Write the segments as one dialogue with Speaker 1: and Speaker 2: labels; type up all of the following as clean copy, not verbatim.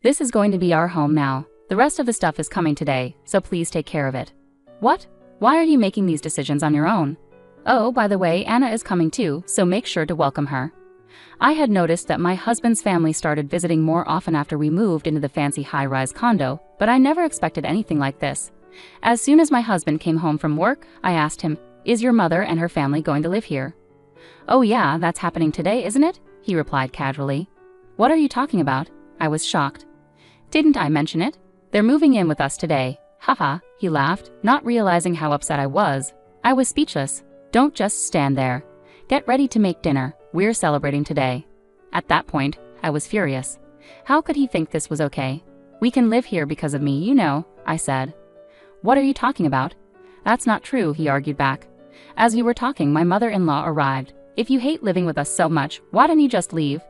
Speaker 1: This is going to be our home now. The rest of the stuff is coming today, so please take care of it. What? Why are you making these decisions on your own? Oh, by the way, Anna is coming too, so make sure to welcome her. I had noticed that my husband's family started visiting more often after we moved into the fancy high-rise condo, but I never expected anything like this. As soon as my husband came home from work, I asked him, "Is your mother and her family going to live here?" "Oh yeah, that's happening today, isn't it?" he replied casually. "What are you talking about?" I was shocked. "Didn't I mention it? They're moving in with us today." "Haha," he laughed, not realizing how upset I was. I was speechless. "Don't just stand there. Get ready to make dinner. We're celebrating today." At that point, I was furious. How could he think this was okay? "We can live here because of me, you know," I said. "What are you talking about?" "That's not true," he argued back. As we were talking, my mother-in-law arrived. "If you hate living with us so much, why don't you just leave?"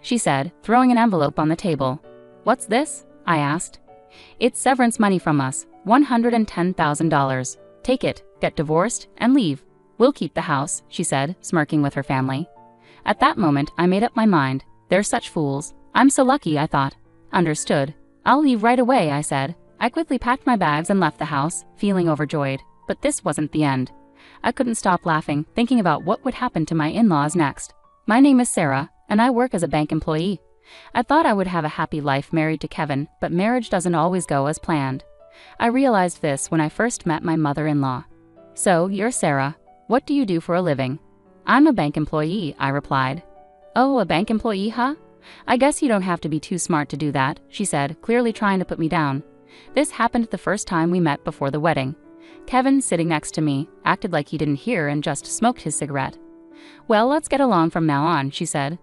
Speaker 1: she said, throwing an envelope on the table. "What's this?" I asked. "It's severance money from us, $110,000. Take it, get divorced, and leave. We'll keep the house," she said, smirking with her family. At that moment, I made up my mind. They're such fools. I'm so lucky, I thought. "Understood. I'll leave right away," I said. I quickly packed my bags and left the house, feeling overjoyed. But this wasn't the end. I couldn't stop laughing, thinking about what would happen to my in-laws next. My name is Sarah, and I work as a bank employee. I thought I would have a happy life married to Kevin, but marriage doesn't always go as planned. I realized this when I first met my mother-in-law. "So, you're Sarah. What do you do for a living?" "I'm a bank employee," I replied. "Oh, a bank employee, huh? I guess you don't have to be too smart to do that," she said, clearly trying to put me down. This happened the first time we met before the wedding. Kevin, sitting next to me, acted like he didn't hear and just smoked his cigarette. "Well, let's get along from now on," she said.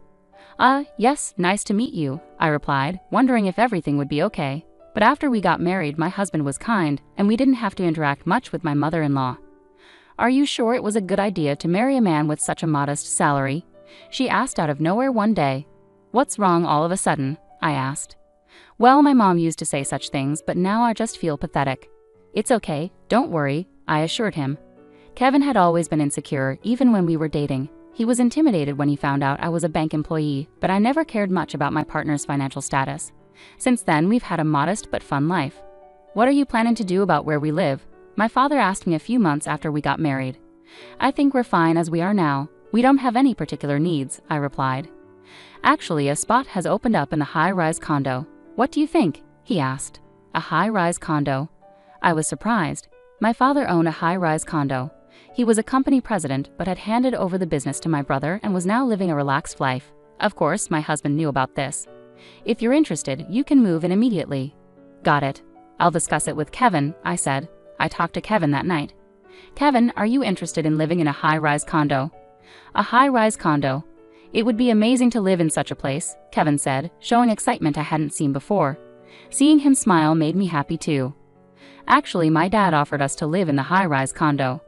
Speaker 1: Yes, nice to meet you," I replied, wondering if everything would be okay. But after we got married, my husband was kind, and we didn't have to interact much with my mother-in-law. "Are you sure it was a good idea to marry a man with such a modest salary?" she asked out of nowhere one day. "What's wrong all of a sudden?" I asked. "Well, my mom used to say such things, but now I just feel pathetic." "It's okay, don't worry," I assured him. Kevin had always been insecure, even when we were dating. He was intimidated when he found out I was a bank employee, but I never cared much about my partner's financial status. Since then, we've had a modest but fun life. "What are you planning to do about where we live?" my father asked me a few months after we got married. "I think we're fine as we are now. We don't have any particular needs," I replied. "Actually, a spot has opened up in the high-rise condo. What do you think?" he asked. "A high-rise condo?" I was surprised. My father owned a high-rise condo. He was a company president but had handed over the business to my brother and was now living a relaxed life. Of course, my husband knew about this. "If you're interested, you can move in immediately." "Got it. I'll discuss it with Kevin," I said. I talked to Kevin that night. "Kevin, are you interested in living in a high-rise condo?" "A high-rise condo? It would be amazing to live in such a place," Kevin said, showing excitement I hadn't seen before. Seeing him smile made me happy too. "Actually, my dad offered us to live in the high-rise condo."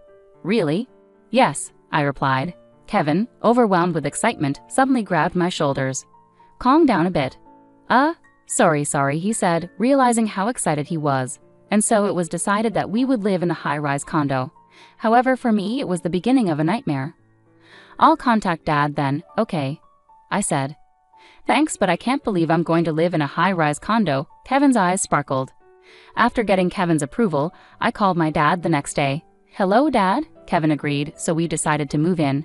Speaker 1: "Really?" "Yes," I replied. Kevin, overwhelmed with excitement, suddenly grabbed my shoulders. "Calm down a bit." Sorry, he said, realizing how excited he was. And so it was decided that we would live in the high-rise condo. However, for me, it was the beginning of a nightmare. "I'll contact Dad then, okay," I said. "Thanks, but I can't believe I'm going to live in a high-rise condo." Kevin's eyes sparkled. After getting Kevin's approval, I called my dad the next day. "Hello, Dad," Kevin agreed, so we decided to move in.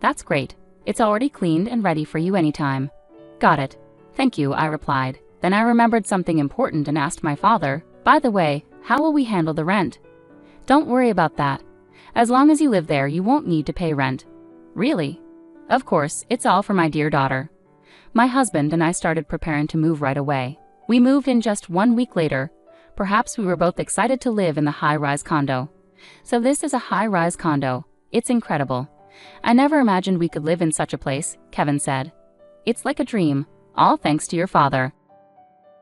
Speaker 1: "That's great. It's already cleaned and ready for you anytime." "Got it. Thank you," I replied. Then I remembered something important and asked my father, "By the way, how will we handle the rent?" "Don't worry about that. As long as you live there, you won't need to pay rent." "Really?" "Of course, it's all for my dear daughter." My husband and I started preparing to move right away. We moved in just 1 week later. Perhaps we were both excited to live in the high-rise condo. "So this is a high-rise condo. It's incredible. I never imagined we could live in such a place," Kevin said. "It's like a dream, all thanks to your father."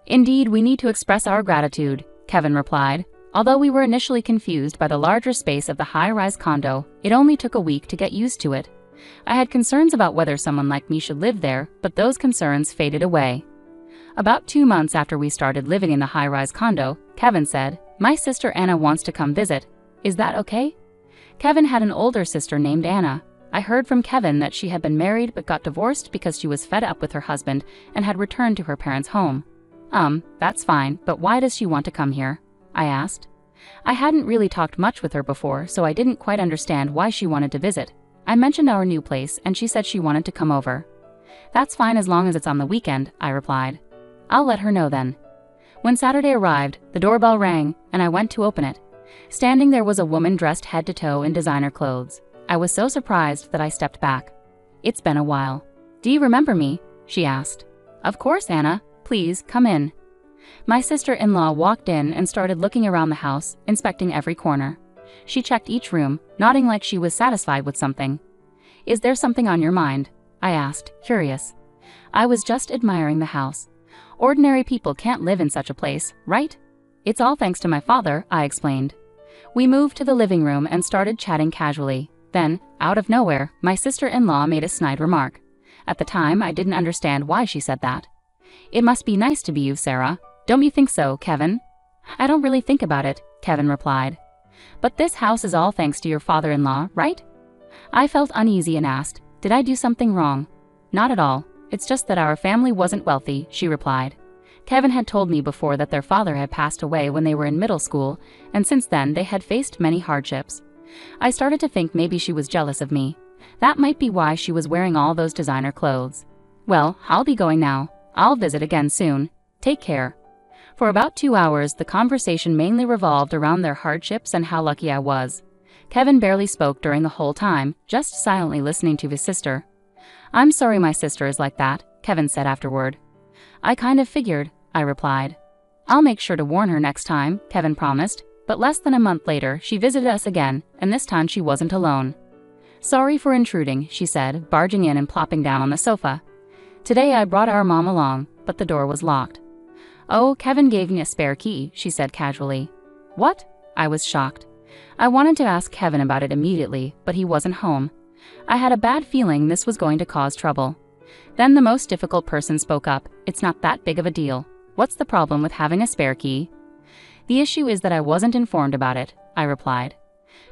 Speaker 1: "Indeed, we need to express our gratitude," Kevin replied. Although we were initially confused by the larger space of the high-rise condo, it only took a week to get used to it. I had concerns about whether someone like me should live there, but those concerns faded away. About 2 months after we started living in the high-rise condo, Kevin said, "My sister Anna wants to come visit. Is that okay?" Kevin had an older sister named Anna. I heard from Kevin that she had been married but got divorced because she was fed up with her husband and had returned to her parents' home. That's fine, but why does she want to come here? I asked. I hadn't really talked much with her before, so I didn't quite understand why she wanted to visit. I mentioned our new place, and she said she wanted to come over. That's fine as long as it's on the weekend, I replied. I'll let her know then. When Saturday arrived, the doorbell rang, and I went to open it. Standing there was a woman dressed head to toe in designer clothes. I was so surprised that I stepped back. It's been a while. Do you remember me? She asked. Of course, Anna. Please, come in. My sister-in-law walked in and started looking around the house, inspecting every corner. She checked each room, nodding like she was satisfied with something. Is there something on your mind? I asked, curious. I was just admiring the house. Ordinary people can't live in such a place, right? It's all thanks to my father, I explained. We moved to the living room and started chatting casually. Then, out of nowhere, my sister-in-law made a snide remark. At the time, I didn't understand why she said that. It must be nice to be you, Sarah. Don't you think so, Kevin? I don't really think about it, Kevin replied. But this house is all thanks to your father-in-law, right? I felt uneasy and asked, did I do something wrong? Not at all. It's just that our family wasn't wealthy, she replied. Kevin had told me before that their father had passed away when they were in middle school, and since then they had faced many hardships. I started to think maybe she was jealous of me. That might be why she was wearing all those designer clothes. Well, I'll be going now. I'll visit again soon. Take care. For about 2 hours, the conversation mainly revolved around their hardships and how lucky I was. Kevin barely spoke during the whole time, just silently listening to his sister. I'm sorry my sister is like that, Kevin said afterward. I kind of figured, I replied. I'll make sure to warn her next time, Kevin promised, but less than a month later, she visited us again, and this time she wasn't alone. Sorry for intruding, she said, barging in and plopping down on the sofa. Today I brought our mom along, but the door was locked. Oh, Kevin gave me a spare key, she said casually. What? I was shocked. I wanted to ask Kevin about it immediately, but he wasn't home. I had a bad feeling this was going to cause trouble. Then the most difficult person spoke up. It's not that big of a deal. What's the problem with having a spare key? The issue is that I wasn't informed about it, I replied.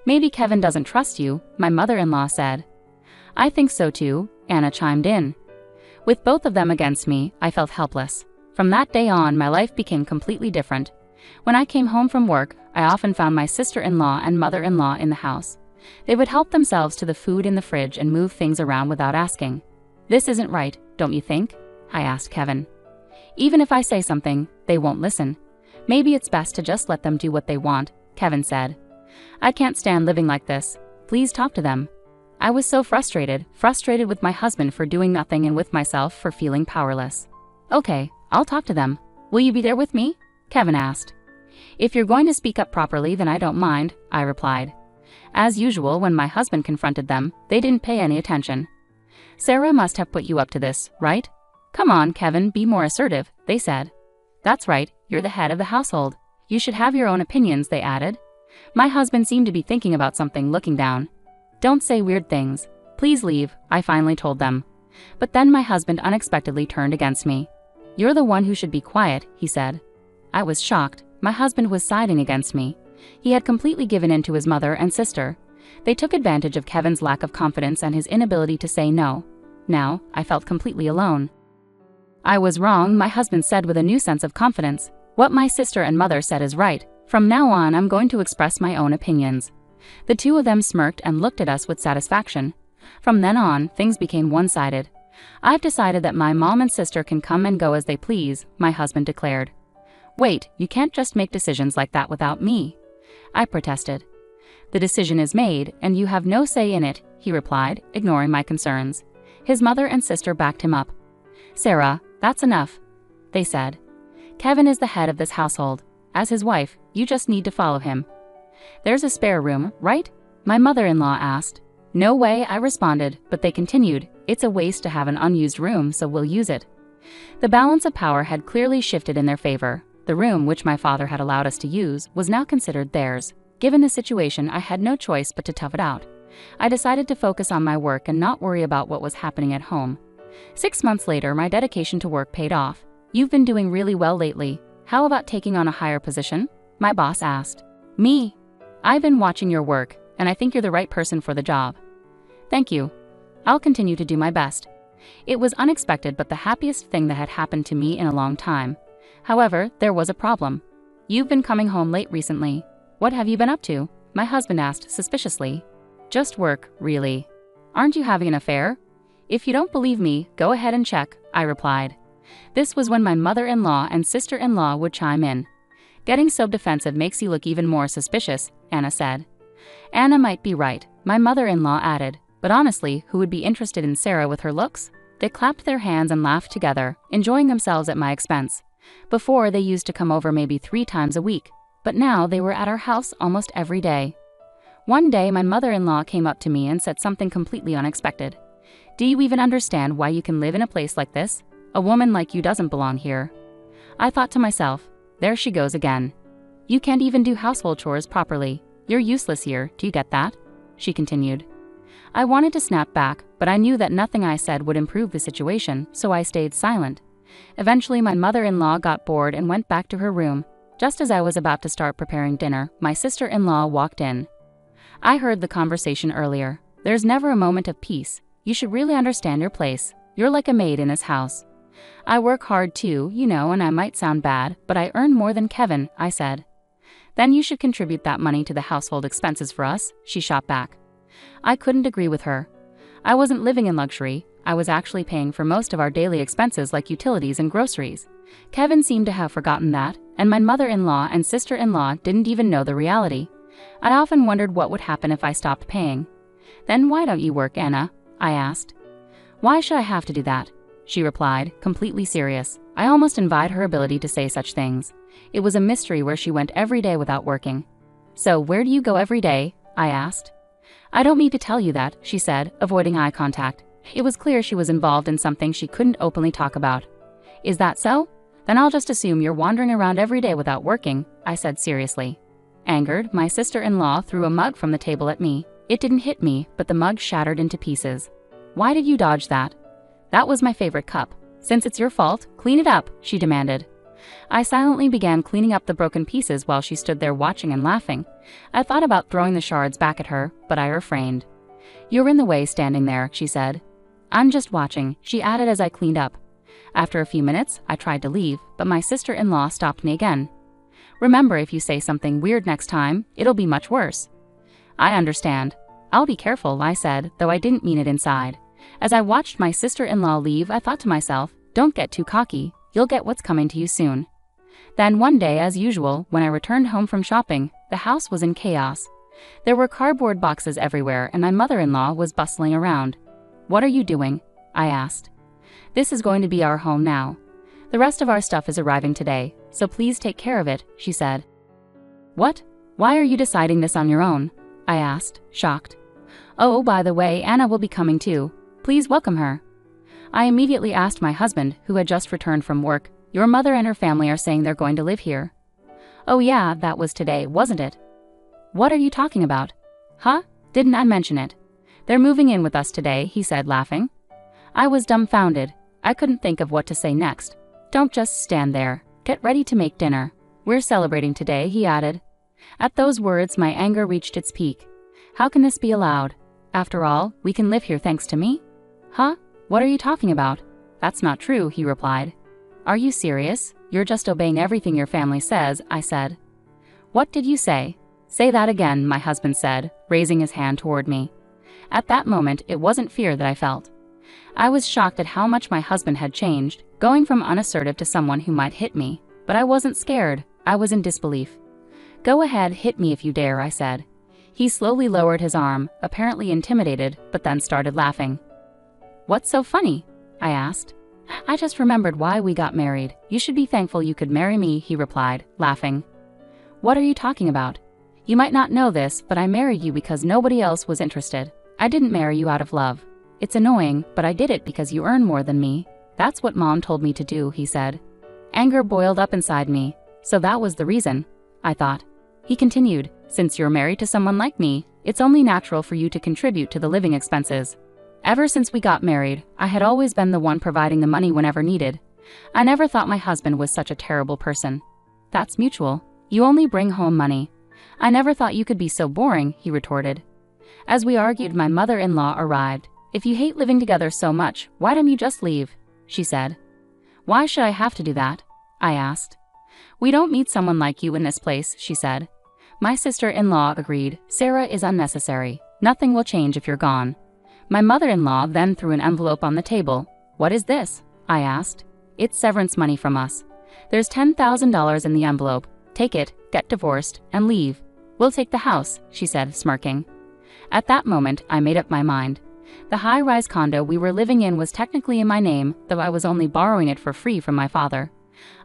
Speaker 1: Maybe Kevin doesn't trust you, my mother-in-law said. I think so too, Anna chimed in. With both of them against me, I felt helpless. From that day on, my life became completely different. When I came home from work, I often found my sister-in-law and mother-in-law in the house. They would help themselves to the food in the fridge and move things around without asking. This isn't right, don't you think? I asked Kevin. Even if I say something, they won't listen. Maybe it's best to just let them do what they want, Kevin said. I can't stand living like this. Please talk to them. I was so frustrated with my husband for doing nothing and with myself for feeling powerless. Okay, I'll talk to them. Will you be there with me? Kevin asked. If you're going to speak up properly, then I don't mind, I replied. As usual, when my husband confronted them, they didn't pay any attention. Sarah must have put you up to this, right? Come on, Kevin, be more assertive, they said. That's right, you're the head of the household. You should have your own opinions, they added. My husband seemed to be thinking about something, looking down. Don't say weird things. Please leave, I finally told them. But then my husband unexpectedly turned against me. You're the one who should be quiet, he said. I was shocked. My husband was siding against me. He had completely given in to his mother and sister. They took advantage of Kevin's lack of confidence and his inability to say no. Now, I felt completely alone. I was wrong, my husband said with a new sense of confidence. What my sister and mother said is right. From now on, I'm going to express my own opinions. The two of them smirked and looked at us with satisfaction. From then on, things became one-sided. I've decided that my mom and sister can come and go as they please, my husband declared. Wait, you can't just make decisions like that without me, I protested. The decision is made, and you have no say in it, he replied, ignoring my concerns. His mother and sister backed him up. Sarah, that's enough, they said. Kevin is the head of this household. As his wife, you just need to follow him. There's a spare room, right? My mother-in-law asked. No way, I responded, but they continued. It's a waste to have an unused room, so we'll use it. The balance of power had clearly shifted in their favor. The room, which my father had allowed us to use, was now considered theirs. Given the situation, I had no choice but to tough it out. I decided to focus on my work and not worry about what was happening at home. 6 months later, my dedication to work paid off. You've been doing really well lately. How about taking on a higher position? My boss asked. Me? I've been watching your work, and I think you're the right person for the job. Thank you. I'll continue to do my best. It was unexpected but the happiest thing that had happened to me in a long time. However, there was a problem. You've been coming home late recently. What have you been up to? My husband asked suspiciously. Just work, really. Aren't you having an affair? If you don't believe me, go ahead and check, I replied. This was when my mother-in-law and sister-in-law would chime in. Getting so defensive makes you look even more suspicious, Anna said. Anna might be right, my mother-in-law added, but honestly, who would be interested in Sarah with her looks? They clapped their hands and laughed together, enjoying themselves at my expense. Before, they used to come over maybe 3 times a week, but now they were at our house almost every day. One day, my mother-in-law came up to me and said something completely unexpected. Do you even understand why you can live in a place like this? A woman like you doesn't belong here. I thought to myself, there she goes again. You can't even do household chores properly. You're useless here, do you get that? She continued. I wanted to snap back, but I knew that nothing I said would improve the situation, so I stayed silent. Eventually, my mother-in-law got bored and went back to her room. Just as I was about to start preparing dinner, my sister-in-law walked in. I heard the conversation earlier. There's never a moment of peace. You should really understand your place. You're like a maid in this house. I work hard too, you know, and I might sound bad, but I earn more than Kevin, I said. Then you should contribute that money to the household expenses for us, she shot back. I couldn't agree with her. I wasn't living in luxury. I was actually paying for most of our daily expenses like utilities and groceries. Kevin seemed to have forgotten that, and my mother-in-law and sister-in-law didn't even know the reality. I often wondered what would happen if I stopped paying. Then why don't you work, Anna? I asked. Why should I have to do that? She replied, completely serious. I almost envied her ability to say such things. It was a mystery where she went every day without working. So where do you go every day? I asked. I don't mean to tell you that, she said, avoiding eye contact. It was clear she was involved in something she couldn't openly talk about. Is that so? Then I'll just assume you're wandering around every day without working, I said seriously. Angered, my sister-in-law threw a mug from the table at me. It didn't hit me, but the mug shattered into pieces. Why did you dodge that? That was my favorite cup. Since it's your fault, clean it up, she demanded. I silently began cleaning up the broken pieces while she stood there watching and laughing. I thought about throwing the shards back at her, but I refrained. You're in the way standing there, she said. I'm just watching, she added as I cleaned up. After a few minutes, I tried to leave, but my sister-in-law stopped me again. Remember, if you say something weird next time, it'll be much worse. I understand. I'll be careful, I said, though I didn't mean it inside. As I watched my sister-in-law leave, I thought to myself, don't get too cocky, you'll get what's coming to you soon. Then one day, as usual, when I returned home from shopping, the house was in chaos. There were cardboard boxes everywhere and my mother-in-law was bustling around. What are you doing? I asked. This is going to be our home now. The rest of our stuff is arriving today, so please take care of it, she said. What? Why are you deciding this on your own? I asked, shocked. Oh, by the way, Anna will be coming too. Please welcome her. I immediately asked my husband, who had just returned from work, your mother and her family are saying they're going to live here. Oh yeah, that was today, wasn't it? What are you talking about? Huh? Didn't I mention it? They're moving in with us today, he said, laughing. I was dumbfounded. I couldn't think of what to say next. Don't just stand there. Get ready to make dinner. We're celebrating today, he added. At those words, my anger reached its peak. How can this be allowed? After all, we can live here thanks to me? Huh? What are you talking about? That's not true, he replied. Are you serious? You're just obeying everything your family says, I said. What did you say? Say that again, my husband said, raising his hand toward me. At that moment, it wasn't fear that I felt. I was shocked at how much my husband had changed, going from unassertive to someone who might hit me. But I wasn't scared. I was in disbelief. Go ahead, hit me if you dare, I said. He slowly lowered his arm, apparently intimidated, but then started laughing. What's so funny? I asked. I just remembered why we got married. You should be thankful you could marry me, he replied, laughing. What are you talking about? You might not know this, but I married you because nobody else was interested. I didn't marry you out of love. It's annoying, but I did it because you earn more than me. That's what Mom told me to do, he said. Anger boiled up inside me. So that was the reason, I thought. He continued, since you're married to someone like me, it's only natural for you to contribute to the living expenses. Ever since we got married, I had always been the one providing the money whenever needed. I never thought my husband was such a terrible person. That's mutual. You only bring home money. I never thought you could be so boring, he retorted. As we argued, my mother-in-law arrived. If you hate living together so much, why don't you just leave? She said. Why should I have to do that? I asked. We don't meet someone like you in this place, she said. My sister-in-law agreed. Sarah is unnecessary. Nothing will change if you're gone. My mother-in-law then threw an envelope on the table. What is this? I asked. It's severance money from us. There's $10,000 in the envelope. Take it, get divorced, and leave. We'll take the house, she said, smirking. At that moment, I made up my mind. The high-rise condo we were living in was technically in my name, though I was only borrowing it for free from my father.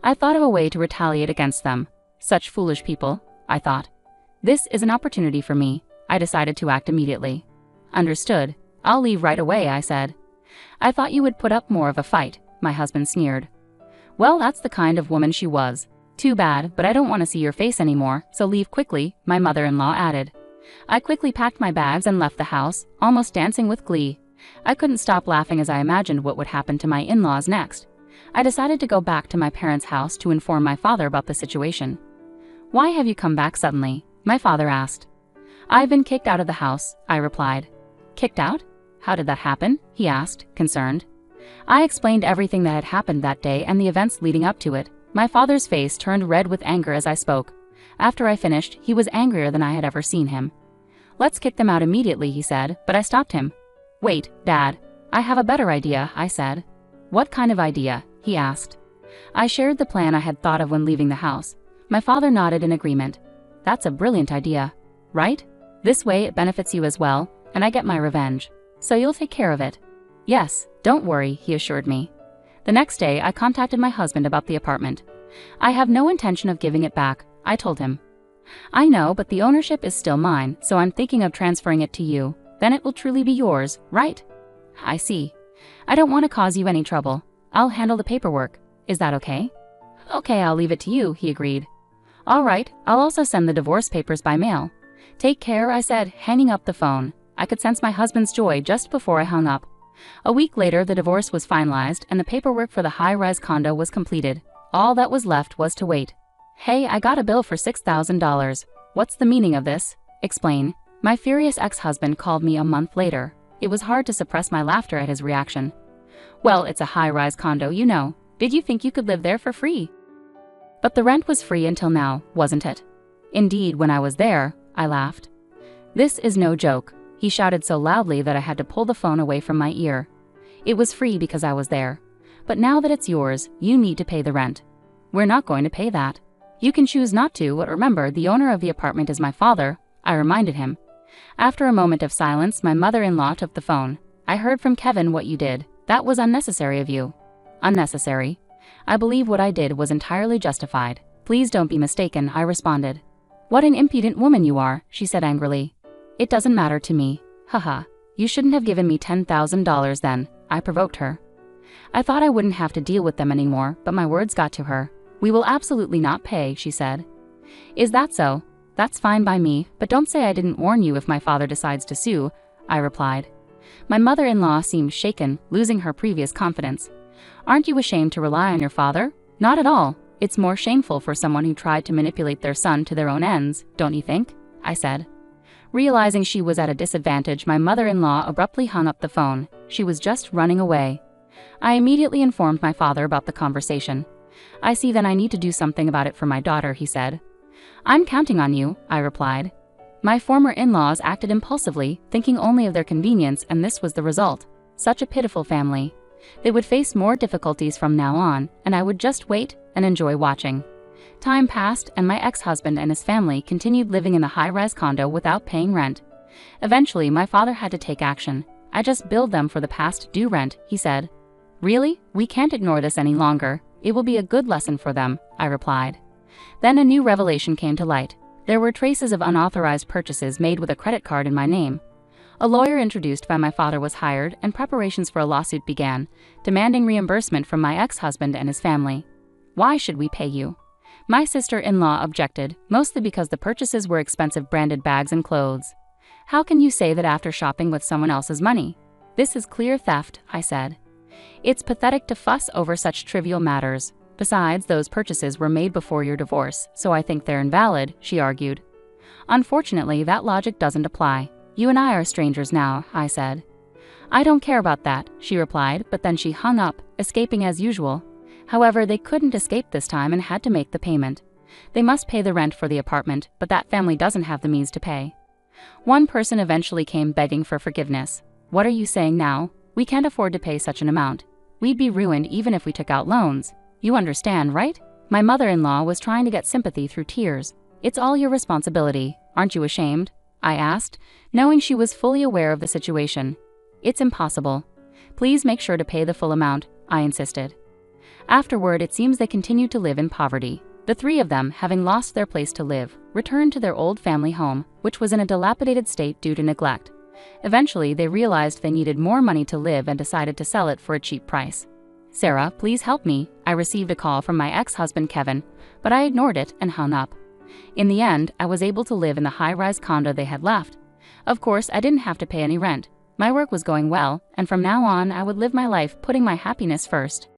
Speaker 1: I thought of a way to retaliate against them. Such foolish people, I thought. This is an opportunity for me. I decided to act immediately. Understood. I'll leave right away, I said. I thought you would put up more of a fight, my husband sneered. Well, that's the kind of woman she was. Too bad, but I don't want to see your face anymore, so leave quickly, my mother-in-law added. I quickly packed my bags and left the house, almost dancing with glee. I couldn't stop laughing as I imagined what would happen to my in-laws next. I decided to go back to my parents' house to inform my father about the situation. Why have you come back suddenly? My father asked. I've been kicked out of the house, I replied. Kicked out? How did that happen? He asked, concerned. I explained everything that had happened that day and the events leading up to it. My father's face turned red with anger as I spoke. After I finished, he was angrier than I had ever seen him. Let's kick them out immediately, he said, but I stopped him. Wait, Dad. I have a better idea, I said. What kind of idea? He asked. I shared the plan I had thought of when leaving the house. My father nodded in agreement. That's a brilliant idea, right? This way it benefits you as well, and I get my revenge. So you'll take care of it. Yes, don't worry, he assured me. The next day, I contacted my husband about the apartment. I have no intention of giving it back, I told him. I know, but the ownership is still mine, so I'm thinking of transferring it to you. Then it will truly be yours, right? I see. I don't want to cause you any trouble. I'll handle the paperwork. Is that okay? Okay, I'll leave it to you, he agreed. All right, I'll also send the divorce papers by mail. Take care, I said, hanging up the phone. I could sense my husband's joy just before I hung up. A week later, the divorce was finalized and the paperwork for the high-rise condo was completed. All that was left was to wait. Hey, I got a bill for $6,000. What's the meaning of this? Explain. My furious ex-husband called me a month later. It was hard to suppress my laughter at his reaction. Well, it's a high-rise condo, you know. Did you think you could live there for free? But the rent was free until now, wasn't it? Indeed, when I was there, I laughed. This is no joke. He shouted so loudly that I had to pull the phone away from my ear. It was free because I was there. But now that it's yours, you need to pay the rent. We're not going to pay that. You can choose not to, but remember, the owner of the apartment is my father, I reminded him. After a moment of silence, my mother-in-law took the phone. I heard from Kevin what you did. That was unnecessary of you. Unnecessary? I believe what I did was entirely justified. Please don't be mistaken, I responded. What an impudent woman you are, she said angrily. It doesn't matter to me. Haha. You shouldn't have given me $10,000 then, I provoked her. I thought I wouldn't have to deal with them anymore, but my words got to her. We will absolutely not pay, she said. Is that so? That's fine by me, but don't say I didn't warn you if my father decides to sue, I replied. My mother-in-law seemed shaken, losing her previous confidence. Aren't you ashamed to rely on your father? Not at all. It's more shameful for someone who tried to manipulate their son to their own ends, don't you think? I said. Realizing she was at a disadvantage, my mother-in-law abruptly hung up the phone. She was just running away. I immediately informed my father about the conversation. I see that I need to do something about it for my daughter, he said. I'm counting on you, I replied. My former in-laws acted impulsively, thinking only of their convenience, and this was the result. Such a pitiful family. They would face more difficulties from now on, and I would just wait and enjoy watching. Time passed, and my ex-husband and his family continued living in the high-rise condo without paying rent. Eventually, my father had to take action. I just billed them for the past due rent, he said. Really? We can't ignore this any longer. It will be a good lesson for them, I replied. Then a new revelation came to light. There were traces of unauthorized purchases made with a credit card in my name. A lawyer introduced by my father was hired, and preparations for a lawsuit began, demanding reimbursement from my ex-husband and his family. Why should we pay you? My sister-in-law objected, mostly because the purchases were expensive branded bags and clothes. How can you say that after shopping with someone else's money? This is clear theft, I said. It's pathetic to fuss over such trivial matters. Besides, those purchases were made before your divorce, so I think they're invalid, she argued. Unfortunately, that logic doesn't apply. You and I are strangers now, I said. I don't care about that, she replied, but then she hung up, escaping as usual. However, they couldn't escape this time and had to make the payment. They must pay the rent for the apartment, but that family doesn't have the means to pay. One person eventually came begging for forgiveness. "What are you saying now? We can't afford to pay such an amount. We'd be ruined even if we took out loans. You understand, right?" My mother-in-law was trying to get sympathy through tears. "It's all your responsibility. Aren't you ashamed?" I asked, knowing she was fully aware of the situation. "It's impossible. Please make sure to pay the full amount," I insisted. Afterward, it seems they continued to live in poverty. The three of them, having lost their place to live, returned to their old family home, which was in a dilapidated state due to neglect. Eventually, they realized they needed more money to live and decided to sell it for a cheap price. "Sarah, please help me." I received a call from my ex-husband Kevin, but I ignored it and hung up. In the end, I was able to live in the high-rise condo they had left. Of course, I didn't have to pay any rent. My work was going well, and from now on, I would live my life putting my happiness first.